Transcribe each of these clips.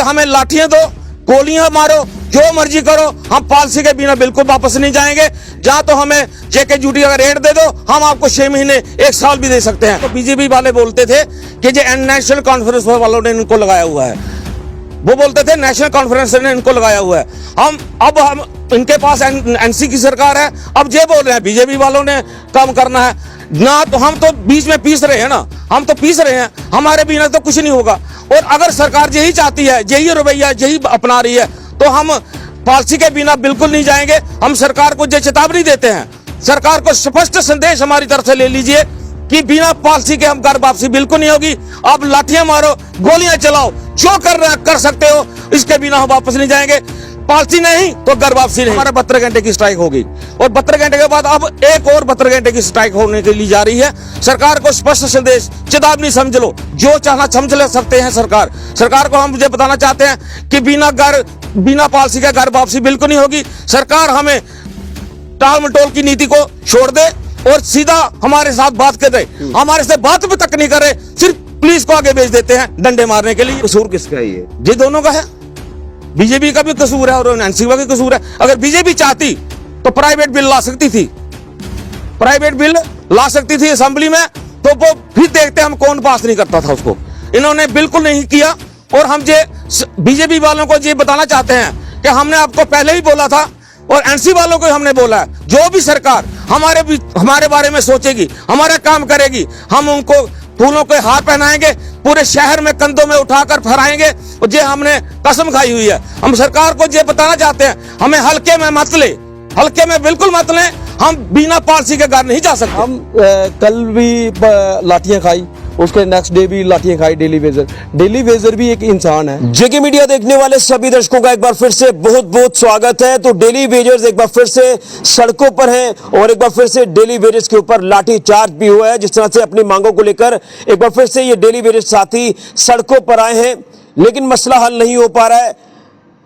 हमें लाठियां दो, गोलियां मारो, जो मर्जी करो, हम पॉलिसी के बिना बिल्कुल वापस नहीं जाएंगे। जहां तो हमें जेके ड्यूटी का रेट दे दो, हम आपको 6 महीने 1 साल भी दे सकते हैं। तो बीजेपी वाले बोलते थे कि जो नेशनल कॉन्फ्रेंस वालों ने इनको लगाया हुआ है, वो बोलते थे नेशनल कॉन्फ्रेंस ने इनको लगाया हुआ है। हम इनके पास एनसी की सरकार है, अब ये बोल रहे हैं बीजेपी वालों ने काम करना है ना। तो हम तो बीच में पीस रहे हैं ना, हम तो पीस रहे हैं, हमारे बिना तो कुछ नहीं होगा। और अगर सरकार यही चाहती है, यही रवैया यही अपना रही है, तो हम पॉलिसी के बिना बिल्कुल नहीं जाएंगे। हम सरकार को जो चेतावनी देते हैं, सरकार को स्पष्ट संदेश हमारी तरफ से ले लीजिए कि बिना पॉलिसी के हम घर वापसी बिल्कुल नहीं होगी। आप लाठियां मारो, गोलियां चलाओ, जो कर सकते हो, इसके बिना हम वापस नहीं जाएंगे। पॉलिसी नहीं तो घर वापसी नहीं। हमारा 72 घंटे की स्ट्राइक होगी और 72 घंटे के बाद अब एक और 72 घंटे की स्ट्राइक होने के लिए जा रही है। सरकार को स्पष्ट संदेश, चेतावनी समझ लो, जो चाहना समझ ले सकते हैं। सरकार को हम मुझे बताना चाहते हैं कि बिना पॉलिसी के घर वापसी बिल्कुल नहीं होगी। सरकार हमें टाल मटोल की नीति को छोड़ दे और सीधा हमारे साथ बात कर रहे, हमारे से बात भी तक नहीं कर रहे, सिर्फ पुलिस को आगे भेज देते हैं डंडे मारने के लिए। कसूर किसका है ये? जी दोनों का है, बीजेपी का भी कसूर है और एनसी का भी कसूर है। अगर बीजेपी चाहती तो प्राइवेट बिल ला सकती थी असेंबली में, तो वो फिर देखते हम कौन पास नहीं करता था उसको। इन्होंने बिल्कुल नहीं किया। और हम बीजेपी वालों को ये बताना चाहते हैं कि हमने आपको पहले ही बोला था और एनसी वालों को हमने बोला है, जो भी सरकार हमारे बारे में सोचेगी, हमारा काम करेगी, हम उनको फूलों के हार पहनाएंगे, पूरे शहर में कंधों में उठाकर फहराएंगे। और ये हमने कसम खाई हुई है। हम सरकार को ये बताना चाहते हैं, हमें हल्के में मत ले, हल्के में बिल्कुल मत लें। हम बिना पॉलिसी के घर नहीं जा सकते। हम कल भी लाठियां खाई, उसके नेक्स्ट डे भी लाठियां खाई। डेली वेजर भी एक इंसान है। जेके मीडिया देखने वाले सभी दर्शकों का एक बार फिर से बहुत बहुत स्वागत है। तो डेली वेजर्स एक बार फिर से सड़कों पर हैं और एक बार फिर से डेली वेजर्स के ऊपर लाठी चार्ज भी हुआ है। जिस तरह से अपनी मांगों को लेकर एक बार फिर से ये डेली वेजर्स साथी सड़कों पर आए हैं, लेकिन मसला हल नहीं हो पा रहा है।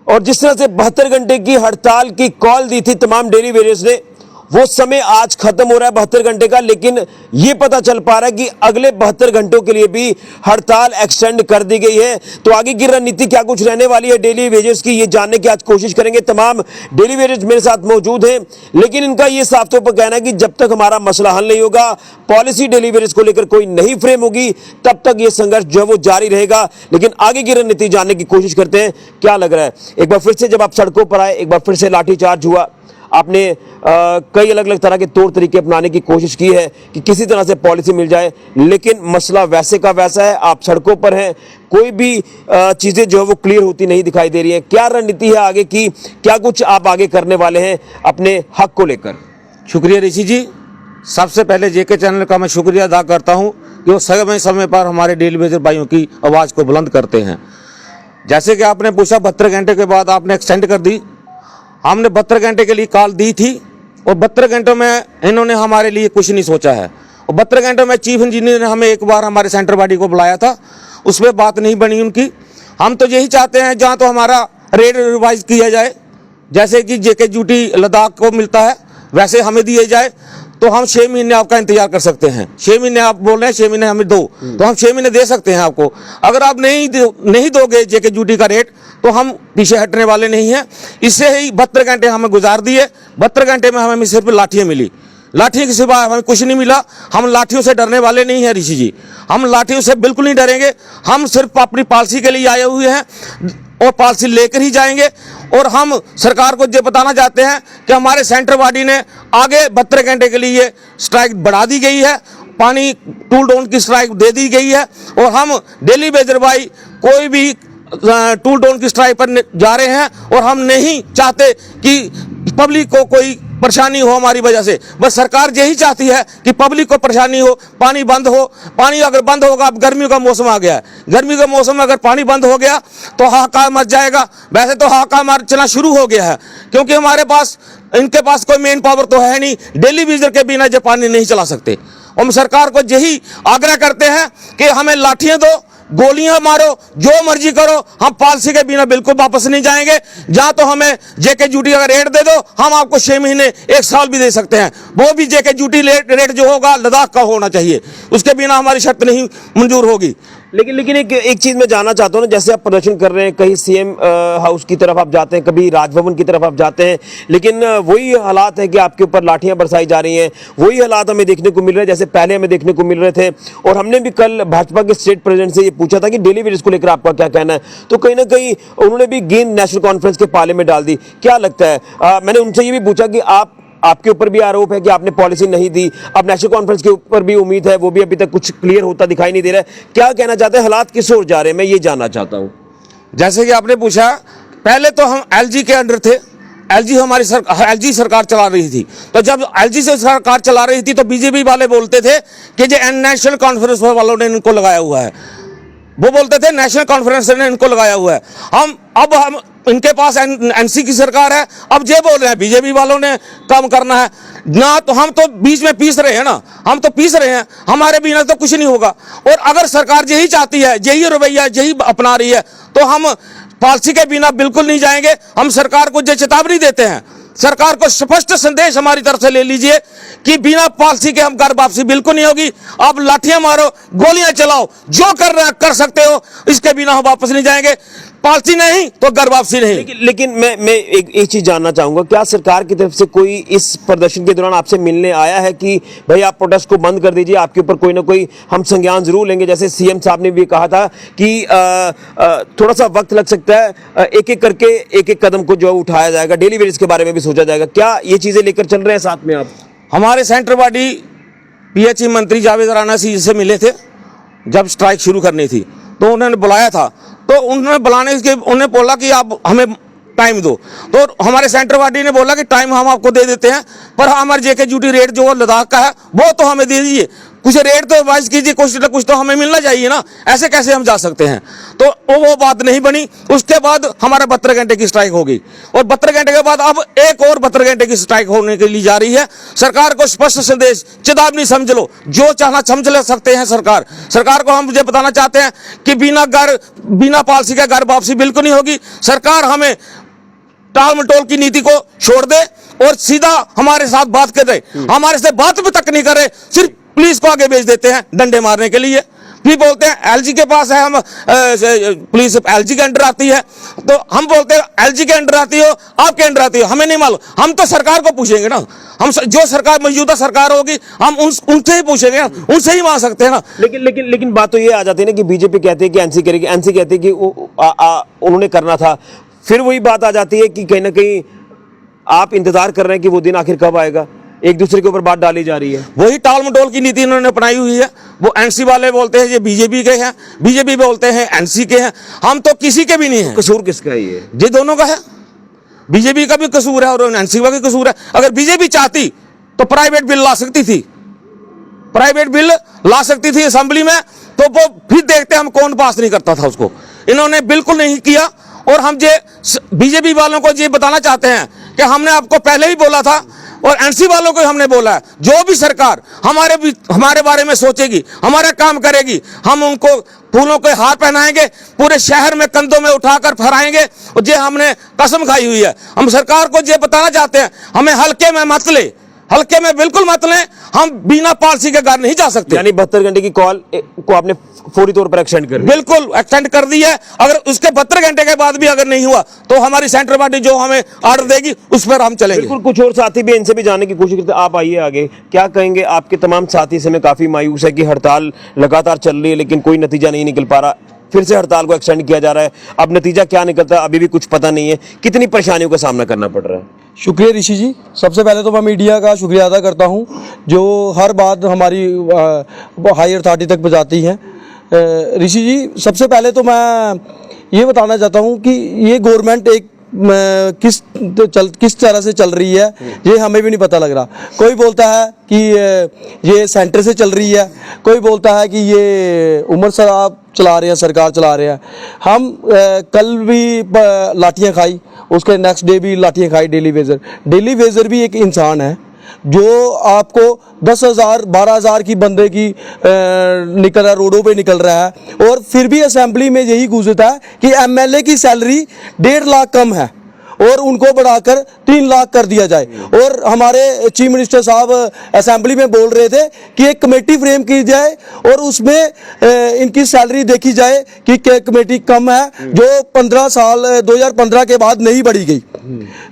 और जिस तरह से 72 घंटे की हड़ताल की कॉल दी थी तमाम डेली वेजर्स ने, वो समय आज खत्म हो रहा है 72 घंटे का। लेकिन ये पता चल पा रहा है कि अगले 72 घंटों के लिए भी हड़ताल एक्सटेंड कर दी गई है। तो आगे की रणनीति क्या कुछ रहने वाली है डेली वेजर्स की, ये जानने की आज कोशिश करेंगे। तमाम डेली वेजर्स मेरे साथ मौजूद हैं, लेकिन इनका ये साफ तौर पर कहना है कि जब तक हमारा मसला हल नहीं होगा, पॉलिसी डेली वेजर्स को लेकर कोई नहीं फ्रेम होगी, तब तक ये संघर्ष जो है वो जारी रहेगा। लेकिन आगे की रणनीति जानने की कोशिश करते हैं, क्या लग रहा है। एक बार फिर से जब आप सड़कों पर आए, एक बार फिर से लाठीचार्ज हुआ, आपने कई अलग अलग तरह के तौर तरीके अपनाने की कोशिश की है कि किसी तरह से पॉलिसी मिल जाए, लेकिन मसला वैसे का वैसा है। आप सड़कों पर हैं, कोई भी चीज़ें जो है वो क्लियर होती नहीं दिखाई दे रही है। क्या रणनीति है आगे की, क्या कुछ आप आगे करने वाले हैं अपने हक को लेकर? शुक्रिया ऋषि जी, सबसे पहले जेके चैनल का मैं शुक्रिया अदा करता हूं कि वो समय पर हमारे डेली वेजर भाइयों की आवाज़ को बुलंद करते हैं। जैसे कि आपने पूछा 72 घंटे के बाद आपने एक्सटेंड कर दी, हमने 72 घंटे के लिए कॉल दी थी और 72 घंटों में इन्होंने हमारे लिए कुछ नहीं सोचा है। और 72 घंटों में चीफ इंजीनियर ने हमें एक बार हमारे सेंटर बॉडी को बुलाया था, उसमें बात नहीं बनी उनकी। हम तो यही चाहते हैं जहाँ तो हमारा रेट रिवाइज किया जाए, जैसे कि जेके ड्यूटी लद्दाख को मिलता है वैसे हमें दिए जाए। तो हम 6 महीने आपका इंतजार कर सकते हैं। 6 महीने आप बोल रहे हैं 6 महीने हमें दो, तो हम 6 महीने दे सकते हैं आपको। अगर आप नहीं दोगे जेके ड्यूटी का रेट, तो हम पीछे हटने वाले नहीं हैं। इससे ही 72 घंटे हमें गुजार दिए। 72 घंटे में हमें सिर्फ लाठियाँ मिली, लाठियों के सिवा हमें कुछ नहीं मिला। हम लाठियों से डरने वाले नहीं हैं ऋषि जी, हम लाठियों से बिल्कुल नहीं डरेंगे। हम सिर्फ अपनी पॉलिसी के लिए आए हुए हैं और पॉलिसी लेकर ही जाएंगे। और हम सरकार को ये बताना चाहते हैं कि हमारे सेंटर बॉडी ने आगे 72 घंटे के लिए स्ट्राइक बढ़ा दी गई है, पानी टूल डाउन की स्ट्राइक दे दी गई है। और हम डेली वेजर भाई कोई भी टूल डाउन की स्ट्राइक पर जा रहे हैं और हम नहीं चाहते कि पब्लिक को कोई परेशानी हो हमारी वजह से। बस सरकार यही चाहती है कि पब्लिक को परेशानी हो, पानी बंद हो। पानी अगर बंद होगा, अब गर्मियों का मौसम आ गया है, गर्मी के मौसम में अगर पानी बंद हो गया तो हाहाकार मच जाएगा। वैसे तो हाहाकार मचना शुरू हो गया है, क्योंकि इनके पास कोई मेन पावर तो है नहीं। डेली वेजर के बिना जो पानी नहीं चला सकते। हम सरकार को यही आग्रह करते हैं कि हमें लाठियां दो, गोलियां मारो, जो मर्जी करो, हम पॉलिसी के बिना बिल्कुल वापस नहीं जाएंगे। जहां तो हमें जेके ड्यूटी का रेट दे दो, हम आपको 6 महीने 1 साल भी दे सकते हैं। वो भी जेके ड्यूटी रेट जो होगा लद्दाख का होना चाहिए, उसके बिना हमारी शर्त नहीं मंजूर होगी। लेकिन एक चीज मैं जानना चाहता हूँ ना, जैसे आप प्रदर्शन कर रहे हैं, कहीं सीएम हाउस की तरफ आप जाते हैं, कभी राजभवन की तरफ आप जाते हैं, लेकिन वही हालात है कि आपके ऊपर लाठियां बरसाई जा रही हैं, वही हालात हमें देखने को मिल रहे हैं जैसे पहले हमें देखने को मिल रहे थे। और हमने भी कल भाजपा के स्टेट प्रेसिडेंट से ये पूछा था कि डेली वेजेस को लेकर आपका क्या कहना है, तो कहीं ना कहीं उन्होंने भी गेंद नेशनल कॉन्फ्रेंस के पाले में डाल दी। क्या लगता है, मैंने उनसे ये भी पूछा कि आपके ऊपर भी आरोप है कि आपने पॉलिसी नहीं दी, अब नेशनल कॉन्फ्रेंस के ऊपर भी उम्मीद है, वो भी अभी तक कुछ क्लियर होता दिखाई नहीं दे रहा है। क्या कहना चाहते हैं, हालात किस ओर जा रहे हैं, मैं ये जानना चाहता हूं। जैसे कि आपने पूछा, पहले तो हम एलजी के अंडर थे, एलजी सरकार चला रही थी, तो जब एलजी से सरकार चला रही थी तो बीजेपी वाले बोलते थे कि जो नेशनल कॉन्फ्रेंस वालों ने इनको लगाया हुआ है, वो बोलते थे नेशनल कॉन्फ्रेंस ने इनको लगाया हुआ है। हम इनके पास एनसी की सरकार है, अब ये बोल रहे हैं बीजेपी वालों ने काम करना है ना, तो हम तो बीच में पीस रहे हैं ना, हम तो पीस रहे हैं, हमारे बिना तो कुछ नहीं होगा। और अगर सरकार यही चाहती है, यही रवैया यही अपना रही है, तो हम पॉलिसी के बिना बिल्कुल नहीं जाएंगे। हम सरकार को जो चेतावनी देते हैं, सरकार को स्पष्ट संदेश हमारी तरफ से ले लीजिए कि बिना पॉलिसी के हम घर वापसी बिल्कुल नहीं होगी। आप लाठियां मारो, गोलियां चलाओ, जो कर रहे कर सकते हो, इसके बिना हम वापस नहीं जाएंगे। पॉलिसी नहीं तो घर वापसी नहीं। लेकिन मैं एक चीज जानना चाहूंगा, क्या सरकार की तरफ से कोई इस प्रदर्शन के दौरान आपसे मिलने आया है कि भाई आप प्रोटेस्ट को बंद कर दीजिए, आपके ऊपर कोई ना कोई हम संज्ञान जरूर लेंगे, जैसे सीएम साहब ने भी कहा था कि थोड़ा सा वक्त लग सकता है, एक एक करके एक कदम को जो उठाया जाएगा, डेली वेजेस के बारे में भी सोचा जाएगा, क्या ये चीजें लेकर चल रहे हैं साथ में आप? हमारे सेंटर बॉडी पीएचई मंत्री जावेद राणा जी से मिले थे, जब स्ट्राइक शुरू करनी थी तो उन्होंने बुलाया था, तो उन्होंने बुलाने के उन्हें बोला कि आप हमें टाइम दो, तो हमारे सेंटर बॉडी ने बोला कि टाइम हम आपको दे देते हैं, पर हमारे जेके ड्यूटी रेट जो लद्दाख का है वो तो हमें दे दीजिए, कुछ रेट तो वाइज कीजिए, कुछ ना कुछ तो हमें मिलना चाहिए ना, ऐसे कैसे हम जा सकते हैं। तो वो बात नहीं बनी। उसके बाद हमारा 72 घंटे की स्ट्राइक हो गई, और 72 घंटे के बाद अब एक और 72 घंटे की स्ट्राइक होने के लिए जा रही है। सरकार को स्पष्ट संदेश, चेतावनी समझ लो, जो चाहना समझ ले सकते हैं। सरकार को हम ये बताना चाहते हैं कि बिना पॉलिसी के घर वापसी बिल्कुल नहीं होगी। सरकार हमें टाल मटोल की नीति को छोड़ दे और सीधा हमारे साथ बात कर रहे, हमारे से बात भी तक नहीं कर रहे, सिर्फ पुलिस को आगे भेज देते हैं डंडे मारने के लिए। फिर बोलते हैं एलजी के पास है, हम पुलिस एलजी के अंडर आती है, तो हम बोलते हैं एलजी के अंडर आती हो, आपके अंडर आती हो, हमें नहीं मालूम। हम तो सरकार को पूछेंगे ना, हम जो सरकार मौजूदा सरकार होगी हम उनसे ही पूछेंगे, उनसे ही मांग सकते हैं ना। लेकिन बात तो ये आ जाती है ना कि बीजेपी कहती है कि एनसी करेगी, एनसी कहती है कि उन्होंने करना था। फिर वही बात आ जाती है कि कहीं ना कहीं आप इंतजार कर रहे हैं कि वो दिन आखिर कब आएगा, एक दूसरे के ऊपर बात डाली जा रही है। वही टाल मटोल की नीति इन्होंने अपनाई हुई है। वो एनसी वाले बोलते हैं ये बीजेपी के हैं, बीजेपी बोलते हैं एनसी के हैं, हम तो किसी के भी नहीं हैं। कसूर किसका है ये दोनों का है, बीजेपी का भी कसूर है और एनसी का भी कसूर है। अगर बीजेपी चाहती तो प्राइवेट बिल ला सकती थी, प्राइवेट बिल ला सकती थी असेंबली में, तो वो फिर देखते हम कौन पास नहीं करता था उसको। इन्होंने बिल्कुल नहीं किया। और हम ये बीजेपी वालों को ये बताना चाहते हैं कि हमने आपको पहले ही बोला था, और एनसी वालों को हमने बोला है, जो भी सरकार हमारे बारे में सोचेगी, हमारा काम करेगी, हम उनको फूलों के हार पहनाएंगे, पूरे शहर में कंधों में उठाकर फहराएंगे। और ये हमने कसम खाई हुई है। हम सरकार को ये बताना चाहते हैं, हमें हल्के में मत ले, हल्के में बिल्कुल मत लें, हम बिना पॉलिसी के घर नहीं जा सकते। यानी 72 घंटे की कॉल को आपने फौरी तौर पर एक्सटेंड कर, बिल्कुल एक्सटेंड कर दी है। अगर उसके 72 घंटे के बाद भी अगर नहीं हुआ तो हमारी सेंट्रल पार्टी जो हमें ऑर्डर देगी उस पर हम चलेंगे। बिल्कुल। कुछ और साथी भी इनसे भी जानने की कोशिश करते हैं। आप आइए आगे, क्या कहेंगे? आपके तमाम साथी से मैं काफी मायूस है कि हड़ताल लगातार चल रही है लेकिन कोई नतीजा नहीं निकल पा रहा, फिर से हड़ताल को एक्सटेंड किया जा रहा है। अब नतीजा क्या निकलता है अभी भी कुछ पता नहीं है। कितनी परेशानियों का सामना करना पड़ रहा है? शुक्रिया ऋषि जी। सबसे पहले तो मैं मीडिया का शुक्रिया अदा करता हूं जो हर बात हमारी हाई अथॉरिटी तक पहुंचाती है। ऋषि जी, सबसे पहले तो मैं ये बताना चाहता हूं कि ये गवर्नमेंट एक किस तरह से चल रही है ये हमें भी नहीं पता लग रहा। कोई बोलता है कि ये सेंटर से चल रही है, कोई बोलता है कि ये उमर साहब चला रहे हैं, सरकार चला रहे हैं। हम कल भी लाठियां खाई, उसके नेक्स्ट डे भी लाठियां खाई। डेली वेजर भी एक इंसान है जो आपको 10,000 12,000 की बंदे की निकल रहा है, रोडों पे निकल रहा है, और फिर भी असेंबली में यही गूंजता है कि एमएलए की सैलरी 1.5 लाख कम है। और उनको बढ़ाकर 3 लाख कर दिया जाए। और हमारे चीफ मिनिस्टर साहब असेंबली में बोल रहे थे कि एक कमेटी फ्रेम की जाए और उसमें इनकी सैलरी देखी जाए कि क्या कमेटी कम है जो 15 साल 2015 के बाद नहीं बढ़ी गई,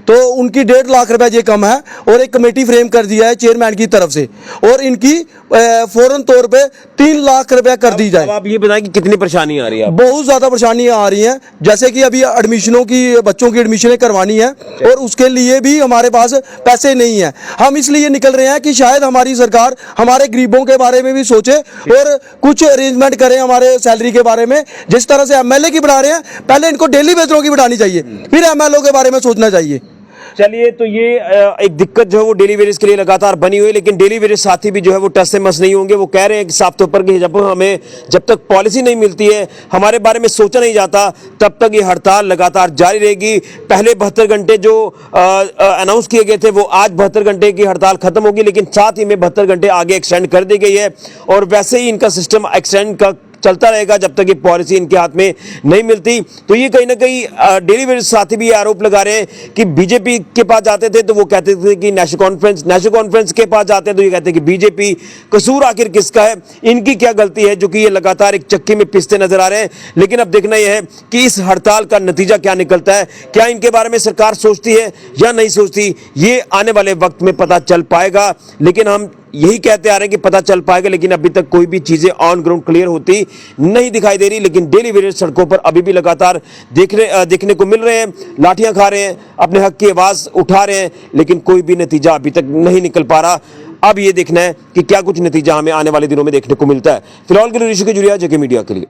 तो उनकी 1.5 लाख रुपए ये कम है और एक कमेटी फ्रेम कर दिया है चेयरमैन की तरफ से और इनकी फौरन तौर पे 3 लाख रुपए कर दी जाए। अब आप ये बताएं कि कितनी परेशानी आ रही है? बहुत ज्यादा परेशानियां आ रही हैं, जैसे कि अभी एडमिशनों की बच्चों की एडमिशनें करवानी है और उसके लिए भी हमारे पास पैसे नहीं है। हम इसलिए निकल रहे हैं कि शायद हमारी सरकार हमारे गरीबों के बारे में भी सोचे और कुछ अरेंजमेंट करें हमारे सैलरी के बारे में। जिस तरह से एमएलए की बढ़ा रहे हैं, पहले इनको डेली वेतनों की बढ़ानी चाहिए, फिर एमएलए के बारे में सोचना चाहिए। चलिए, तो ये एक दिक्कत जो है वो डेली वेजेस के लिए लगातार बनी हुई है, लेकिन डेली वेजेस साथी भी जो है वो टस से मस नहीं होंगे। वो कह रहे हैं कि साफ तौर पर कि जब तक पॉलिसी नहीं मिलती है, हमारे बारे में सोचा नहीं जाता, तब तक ये हड़ताल लगातार जारी रहेगी। पहले 72 घंटे जो अनाउंस किए गए थे वो आज 72 घंटे की हड़ताल खत्म होगी, लेकिन साथ ही में 72 घंटे आगे एक्सटेंड कर दी गई है और वैसे ही इनका सिस्टम एक्सटेंड का चलता रहेगा जब तक ये पॉलिसी इनके हाथ में नहीं मिलती। तो ये कहीं ना कहीं डेली वेजेस साथी भी आरोप लगा रहे हैं कि बीजेपी के पास जाते थे तो वो कहते थे कि नेशनल कॉन्फ्रेंस के पास जाते हैं तो ये कहते हैं कि बीजेपी। कसूर आखिर किसका है, इनकी क्या गलती है जो कि ये लगातार एक चक्की में पिसते नजर आ रहे हैं? लेकिन अब देखना यह है कि इस हड़ताल का नतीजा क्या निकलता है, क्या इनके बारे में सरकार सोचती है या नहीं सोचती, ये आने वाले वक्त में पता चल पाएगा। लेकिन हम यही कहते आ रहे हैं कि पता चल पाएगा, लेकिन अभी तक कोई भी चीजें ऑन ग्राउंड क्लियर होती नहीं दिखाई दे रही। लेकिन डेली वेजेस सड़कों पर अभी भी लगातार देखने को मिल रहे हैं, लाठियां खा रहे हैं, अपने हक की आवाज उठा रहे हैं, लेकिन कोई भी नतीजा अभी तक नहीं निकल पा रहा। अब ये देखना है कि क्या कुछ नतीजा हमें आने वाले दिनों में देखने को मिलता है। फिलहाल के लिए ऋषि के जुड़िया जेके मीडिया के लिए।